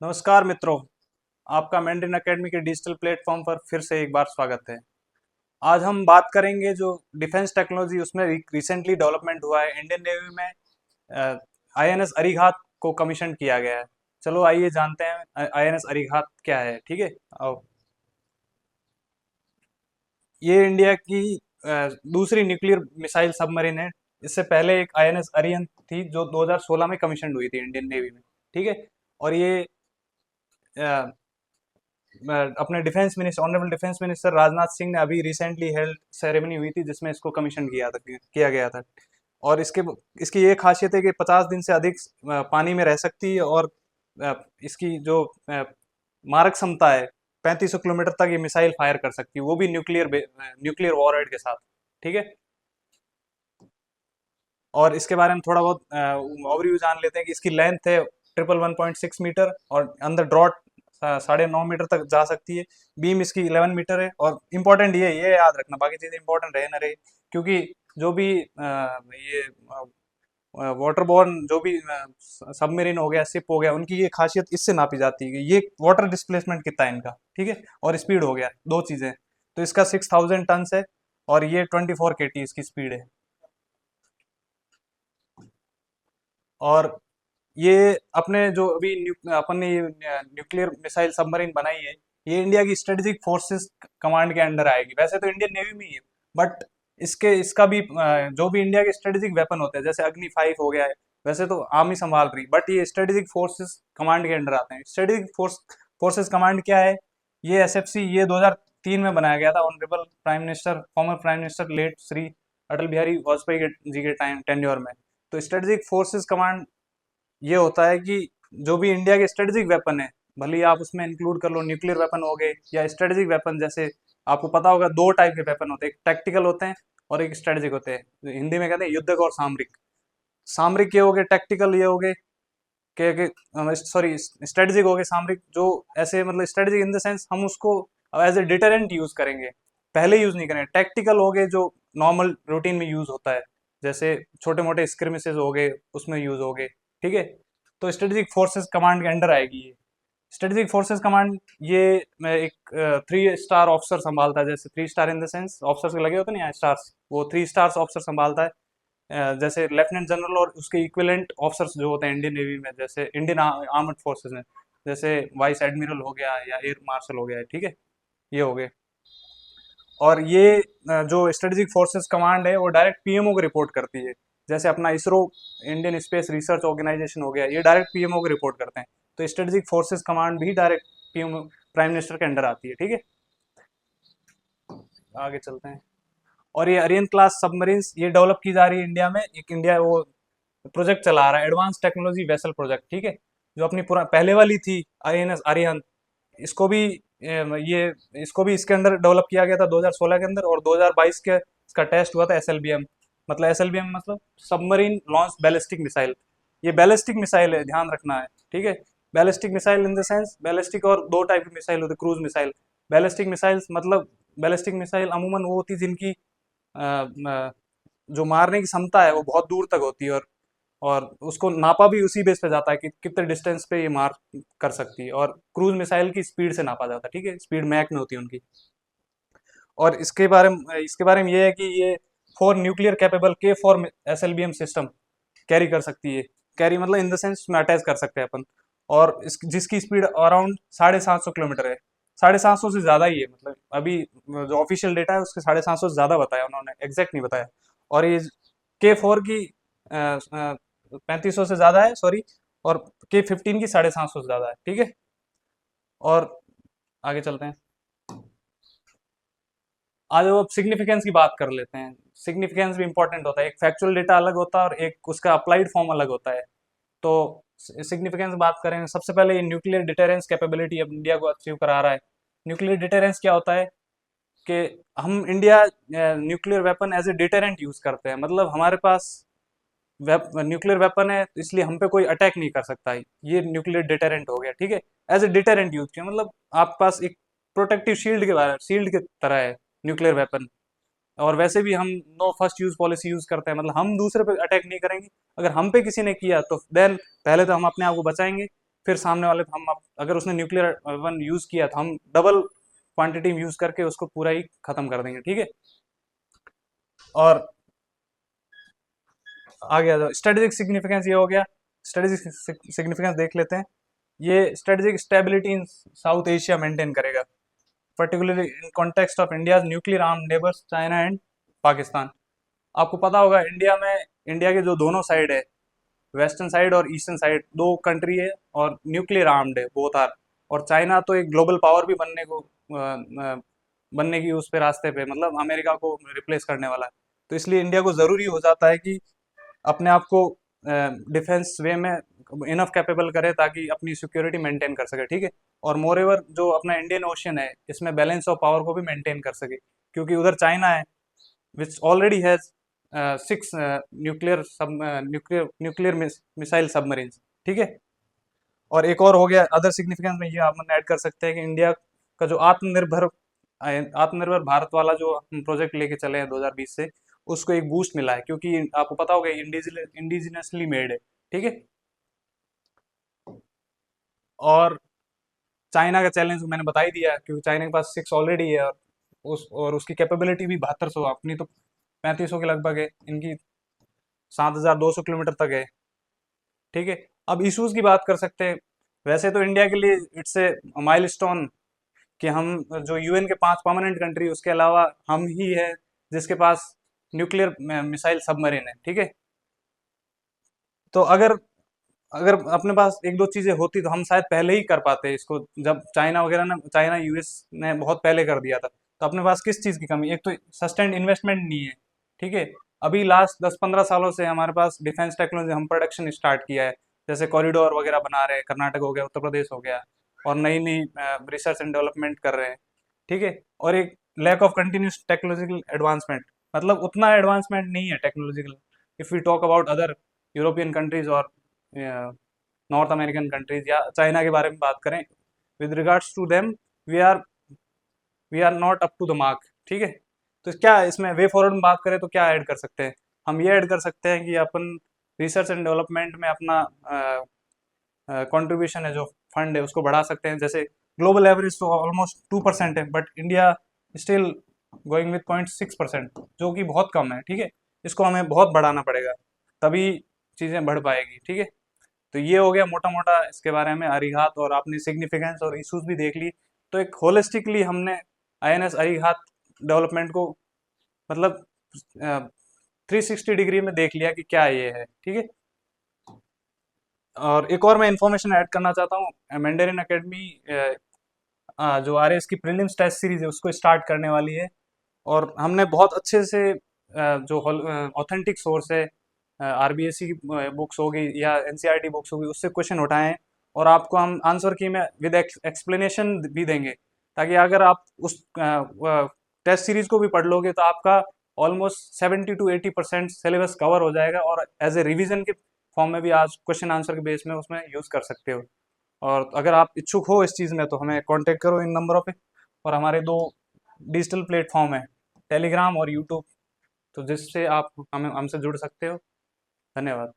नमस्कार मित्रों। आपका मैंड्रिन एकेडमी के डिजिटल प्लेटफॉर्म पर फिर से एक बार स्वागत है। आज हम बात करेंगे जो डिफेंस टेक्नोलॉजी उसमें रिसेंटली डेवलपमेंट हुआ है। इंडियन नेवी में आईएनएस अरिहंत को कमीशन किया गया है। चलो आइए जानते हैं आईएनएस अरिहंत क्या है। ठीक है। आओ। ये इंडिया की दूसरी न्यूक्लियर मिसाइल सबमरीन है। इससे पहले एक आईएनएस अरिहंत थी जो 2016 में कमीशन हुई थी इंडियन नेवी में। ठीक है। और ये अपने defence minister honourable defence minister Rajnath Singh ने अभी रिसेंटली हेल्ड सेरेमनी हुई थी जिसमें इसको कमीशन किया गया था। और इसकी ये खासियत है कि 50 दिन से अधिक पानी में रह सकती है। और इसकी जो मारक क्षमता है 3500 किलोमीटर तक ये मिसाइल फायर कर सकती है, वो भी न्यूक्लियर वॉरहेड के साथ। ठीक है। और इसके बारे में थोड़ा बहुत ओवरव्यू जान लेते हैं कि इसकी लेंथ है 111.6 मीटर और अंदर ड्रॉट 9.5 मीटर तक जा सकती है। बीम इसकी 11 मीटर है। और इम्पोर्टेंट ये याद रखना, बाकी चीजें इंपॉर्टेंट रहे ना रहे, क्योंकि जो भी ये वाटरबोर्न जो भी सबमरीन हो गया, शिप हो गया, उनकी ये खासियत इससे नापी जाती है कि ये वाटर डिस्प्लेसमेंट कितना है इनका। ठीक है। और स्पीड हो गया, दो चीजें। तो इसका 6000 टन है और ये 24 kT इसकी स्पीड है। और ये अपने जो अभी अपन ने ये न्यूक्लियर मिसाइल सबमरीन बनाई है, ये इंडिया की स्ट्रेटेजिक फोर्सेस कमांड के अंडर आएगी। वैसे तो इंडियन नेवी में ही है, बट इसका भी जो भी इंडिया के स्ट्रेटेजिक वेपन होते हैं जैसे अग्नि 5 हो गया है, वैसे तो आर्मी संभाल रही, बट ये स्ट्रेटेजिक फोर्सेस कमांड के अंडर आते हैं। स्ट्रेटेजिक फोर्सेस कमांड क्या है? ये एसएफसी ये 2003 में बनाया गया था, honourable prime minister former prime minister late Shri Atal Bihari Vajpayee ji के टाइम टेन्योर में। तो स्ट्रेटेजिक फोर्सेस कमांड ये होता है कि जो भी इंडिया के स्ट्रेटेजिक वेपन है, भले ही आप उसमें इंक्लूड कर लो न्यूक्लियर वेपन हो गए या स्ट्रेटेजिक वेपन, जैसे आपको पता होगा दो टाइप के वेपन होते हैं, एक टैक्टिकल होते हैं और एक स्ट्रेटेजिक होते हैं। जो हिंदी में कहते हैं युद्धक और सामरिक। सामरिक ये हो गए, टैक्टिकल ये हो गए के सॉरी स्ट्रेटेजिक हो गए सामरिक, जो ऐसे मतलब स्ट्रेटेजिक इन द सेंस हम उसको एज ए डिटरेंट यूज करेंगे, पहले यूज नहीं करेंगे। टैक्टिकल हो गए जो नॉर्मल रूटीन में यूज होता है, जैसे छोटे मोटे स्क्रिमिसेस हो गए उसमें यूज हो गए। ठीक है। तो स्ट्रेटेजिक फोर्सेस कमांड के अंडर आएगी ये। स्ट्रेटेजिक फोर्सेस कमांड ये एक 3 स्टार ऑफिसर संभालता है। जैसे 3 star in the sense officers के लगे होते हैं ना स्टार्स, वो 3 स्टार्स ऑफिसर संभालता है। जैसे लेफ्टिनेंट जनरल और उसके इक्विवेलेंट ऑफिसर्स जो होते हैं इंडियन नेवी में, जैसे इंडियन आर्मड फोर्सेस में, जैसे वाइस एडमिरल हो गया या एयर मार्शल हो गया। ठीक है। ये हो गए। और ये जो स्ट्रेटेजिक फोर्सेस कमांड है वो डायरेक्ट पीएमओ को रिपोर्ट करती है। जैसे अपना ISRO Indian space research organisation हो गया, ये डायरेक्ट पीएमओ को रिपोर्ट करते हैं। तो स्ट्रेटेजिक फोर्सेस कमांड भी डायरेक्ट पीएमओ प्राइम मिनिस्टर के अंडर आती है। ठीक है। आगे चलते हैं। और ये अरियन क्लास सबमरीन्स ये डेवलप की जा रही है इंडिया में। एक इंडिया वो प्रोजेक्ट चला रहा है, एडवांस टेक्नोलॉजी वेसल प्रोजेक्ट। ठीक है। जो अपनी पूरा पहले वाली थी आईएनएस अरिहंत, इसको भी ये इसको भी इसके अंदर डेवलप किया गया था 2016 के अंदर। और 2022 के इसका टेस्ट हुआ था एसएलबीएम। मतलब एसएलबीएम मतलब सबमरीन लॉन्च बैलिस्टिक मिसाइल। ये बैलिस्टिक मिसाइल है, ध्यान रखना है। ठीक है। Ballistic missile in the sense ballistic और दो टाइप की मिसाइल होती है, क्रूज मिसाइल। बैलिस्टिक मिसाइल्स मतलब बैलिस्टिक मिसाइल अमूमन वो होती है जिनकी जो मारने की क्षमता है वो बहुत दूर तक होती है। और उसको नापा भी उसी बेस पे जाता है कि कितने डिस्टेंस पे ये मार कर सकती है। और क्रूज मिसाइल की स्पीड से नापा जाता है। ठीक है। स्पीड मैक में होती है उनकी। और इसके बारे में ये है कि ये 4 nuclear capable K4 SLBM system carry कर सकती है। कैरी मतलब इन द सेंस में अटैच कर सकते हैं अपन। और जिसकी स्पीड अराउंड 750 किलोमीटर है। 750 से ज़्यादा ही है, मतलब अभी जो ऑफिशियल डेटा है उसके 750 से ज़्यादा बताया उन्होंने, एग्जैक्ट नहीं बताया। और ये K4 की 3500 से ज़्यादा है, सॉरी। और K15 की 750 से ज़्यादा है। ठीक है। और आगे चलते हैं। आज अब सिग्निफिकेंस की बात कर लेते हैं। सिग्निफिकेंस भी इंपॉर्टेंट होता है। एक फैक्चुअल डेटा अलग होता है और एक उसका अप्लाइड फॉर्म अलग होता है। तो सिग्निफिकेंस बात करें, सबसे पहले ये न्यूक्लियर डिटेरेंस कैपेबिलिटी अब इंडिया को अचीव करा रहा है। न्यूक्लियर डिटेरेंस क्या होता है कि हम India nuclear weapon as a deterrent use करते हैं। मतलब हमारे पास न्यूक्लियर वेपन है तो इसलिए हम पे कोई अटैक नहीं कर सकता है, ये न्यूक्लियर डिटेरेंट हो गया। ठीक है। एज ए डिटेरेंट यूज किया, मतलब आपके पास एक प्रोटेक्टिव शील्ड की तरह है न्यूक्लियर वेपन। और वैसे भी हम no first use policy use करते हैं, मतलब हम दूसरे पे अटैक नहीं करेंगे। अगर हम पे किसी ने किया तो देन पहले तो हम अपने आप को बचाएंगे, फिर सामने वाले हम अगर उसने न्यूक्लियर वन यूज किया तो हम डबल क्वांटिटी में यूज करके उसको पूरा ही खत्म कर देंगे, ठीक है। और आगे आ जाओ, स्ट्रेटेजिक सिग्निफिकेंस ये हो गया। स्ट्रेटेजिक सिग्निफिकेंस देख लेते हैं। ये strategic stability in South Asia maintain करेगा, particularly in context of India nuclear arm neighbours China and Pakistan. आपको पता होगा इंडिया के जो दोनों साइड है, वेस्टर्न साइड और ईस्टर्न साइड, दो कंट्री है और न्यूक्लियर आर्म्ड है, बोथ आर। और चाइना तो एक ग्लोबल पावर भी बनने की उस पे रास्ते पे, मतलब अमेरिका को रिप्लेस करने वाला है। तो इसलिए इंडिया को ज़रूरी हो जाता है कि अपने आप को डिफेंस वे में इनफ कैपेबल करे ताकि अपनी सिक्योरिटी मेंटेन कर सके, ठीक है। और मोर एवर जो अपना इंडियन ओशियन है इसमें बैलेंस ऑफ पावर को भी मेंटेन कर सके, क्योंकि उधर चाइना है विच already has 6 nuclear missile submarines, ठीक है। और एक और हो गया अदर सिग्निफिकेंस में, ये हम ऐड कर सकते हैं कि इंडिया का जो आत्मनिर्भर भारत वाला जो हम प्रोजेक्ट लेके चले हैं 2020 से, उसको एक बूस्ट मिला है, क्योंकि आपको पता होगा इंडिजिनसली मेड है, ठीक है। और चाइना का चैलेंज मैंने बता ही दिया, क्योंकि चाइना के पास 6 ऑलरेडी है, और उसकी कैपेबिलिटी भी 7200, अपनी तो 3500 के लगभग है, इनकी 7200 किलोमीटर तक है, ठीक है। अब इश्यूज की बात कर सकते हैं। वैसे तो इंडिया के लिए इट्स ए माइलस्टोन कि हम जो यूएन के 5 परमानेंट कंट्री, उसके अलावा हम ही है जिसके पास न्यूक्लियर मिसाइल सबमरीन है, ठीक है। तो अगर अगर अपने पास एक दो चीजें होती तो हम शायद पहले ही कर पाते इसको, जब चाइना यूएस ने बहुत पहले कर दिया था। तो अपने पास किस चीज की कमी, एक तो सस्टेन्ड इन्वेस्टमेंट नहीं है, ठीक है। अभी लास्ट 10-15 सालों से हमारे पास डिफेंस टेक्नोलॉजी हम प्रोडक्शन स्टार्ट किया है, जैसे कॉरिडोर वगैरह बना रहे हैं, कर्नाटक हो गया, उत्तर प्रदेश हो गया, और नई नई रिसर्च एंड डेवलपमेंट कर रहे हैं, ठीक है। और एक lack of continuous technological advancement, मतलब उतना एडवांसमेंट नहीं है technological, if we talk about other European countries और नॉर्थ अमेरिकन कंट्रीज या चाइना के बारे में बात करें, with regards to them we are we are not up to the mark, ठीक है। तो क्या इसमें वे फॉरवर्ड में बात करें तो क्या ऐड कर सकते हैं, हम ये ऐड कर सकते हैं कि अपन रिसर्च एंड डेवलपमेंट में अपना कंट्रीब्यूशन है, जो फंड है उसको बढ़ा सकते हैं। जैसे ग्लोबल एवरेज तो ऑलमोस्ट 2% है, but India still going with 0.6%, जो कि बहुत कम है, ठीक है। इसको हमें बहुत बढ़ाना पड़ेगा, तभी चीज़ें बढ़ पाएगी, ठीक है। तो ये हो गया मोटा मोटा इसके बारे में अरिघात, और आपने सिग्निफिकेंस और इश्यूज भी देख ली। तो एक होलिस्टिकली हमने आईएनएस अरिघात डेवलपमेंट को, मतलब 360 डिग्री में देख लिया कि क्या ये है, ठीक है। और एक और मैं इंफॉर्मेशन ऐड करना चाहता हूँ, मैंडेरिन एकेडमी जो आरएएस की प्रीलिम्स टेस्ट सीरीज है उसको स्टार्ट करने वाली है। और हमने बहुत अच्छे से जो ऑथेंटिक सोर्स है, आरबीएससी की बुक्स होगी या एनसीईआरटी बुक्स होगी, उससे क्वेश्चन उठाए हैं, और आपको हम आंसर की में विद एक्सप्लेनेशन भी देंगे, ताकि अगर आप उस टेस्ट सीरीज को भी पढ़ लोगे तो आपका ऑलमोस्ट 70 to 80% सिलेबस कवर हो जाएगा, और एज ए रिवीजन के फॉर्म में भी आज क्वेश्चन आंसर के बेस में उसमें यूज़ कर सकते हो। और अगर आप इच्छुक हो इस चीज़ में तो हमें कांटेक्ट करो इन नंबरों पे। और हमारे दो डिजिटल प्लेटफॉर्म है, टेलीग्राम और यूट्यूब, तो जिससे आप हमें हमसे जुड़ सकते हो। धन्यवाद।